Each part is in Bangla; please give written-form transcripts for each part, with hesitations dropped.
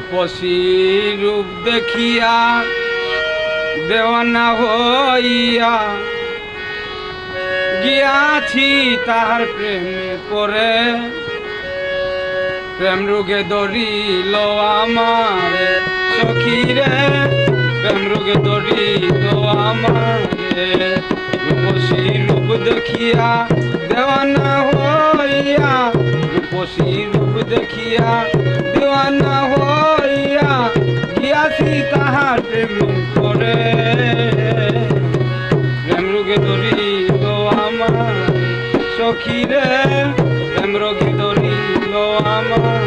রূপসী রূপ দেখিয়া দেওয়ানা হইয়া গিয়াছি তাহার প্রেমে পরে প্রেম রোগে ধরিল আমারে সখীরে প্রেম রোগে ধরিল আমারে রূপসী রূপ দেখিয়া দেওয়ানা হইয়া রূপসী রূপ দেখিয়া দেওয়ানা হইয়া গিয়াছি তাহার প্রেম করে প্রেম রোগে ধরিল আমার সখীরে প্রেম রোগে ধরিল আমার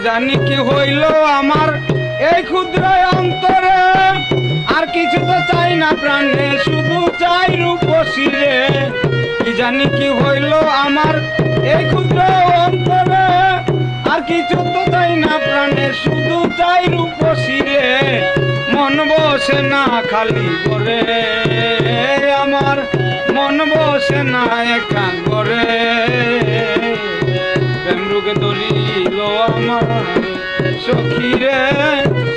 জানি কি হইল আমার এই ক্ষুদ্র অন্তরে আর কিছু তো চাই না প্রাণে শুধু চাই রূপসী রে কি জানি কি হইল আমার এই ক্ষুদ্র অন্তরে আর কিছু তো চাই না প্রাণে শুধু চাই রূপসী রে মন বসে না খালি করে আমার মন বসে না একা করে প্রেম রোগে ধরিল আমার সখীরে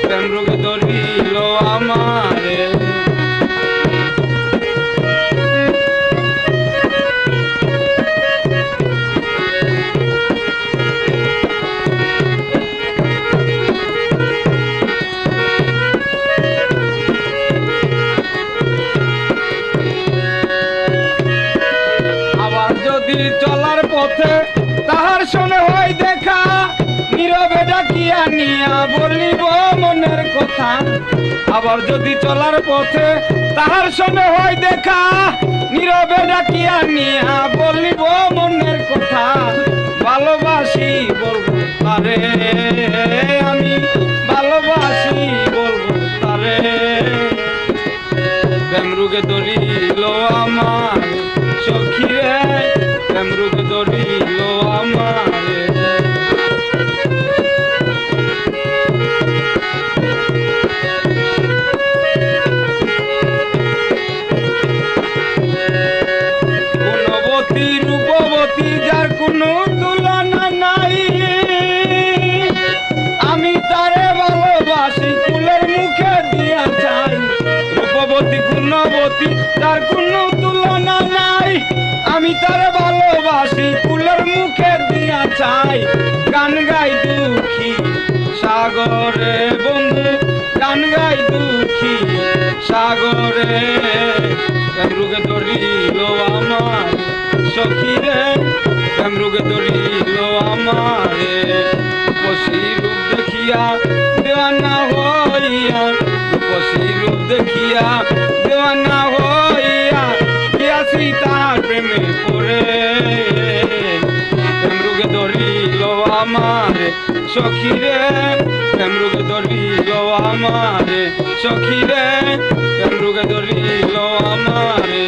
প্রেম রোগে ধরিল আমারে আবার যদি চলার পথে তাহার সঙ্গে হয় দেখা নীরবে ডাকিয়া নিয়া বলিব মনের কথা আবার যদি চলার পথে তাহার সঙ্গে হয় দেখা নীরবে ডাকিয়া নিয়া বলিব মনের কথা ভালোবাসি বলবো তারে আমি ভালোবাসি বলবো তারে প্রেম রোগে ধরিল আমার সখীরে প্রেম রোগে ধরিল আমারে গুণবতী রূপবতী যার কোনো তুলনা নাই আমি তারে ভালোবাসি ফুলের মুখে দিয়া চাই রূপবতী গুণবতী যার কোনো তুলনা নাই আমি তারে ভালোবাসি ফুলের মুখে দিয়া চাই গান গাই দুঃখী সাগরে বন্ধু গান গাই দুঃখী সাগরে প্রেম রোগে ধরিল আমার সখীরে প্রেম রোগে ধরিল আমারে রূপসী রূপ দেখিয়া দেওয়ানা হইয়া রূপসী রূপ দেখিয়া দেওয়ানা হইয়া গিয়াছি তার প্রেমে পড়ে প্রেম রোগে ধরিল আমারে সখীরে প্রেম রোগে ধরিল আমারে সখীরে প্রেম রোগে ধরিল আমারে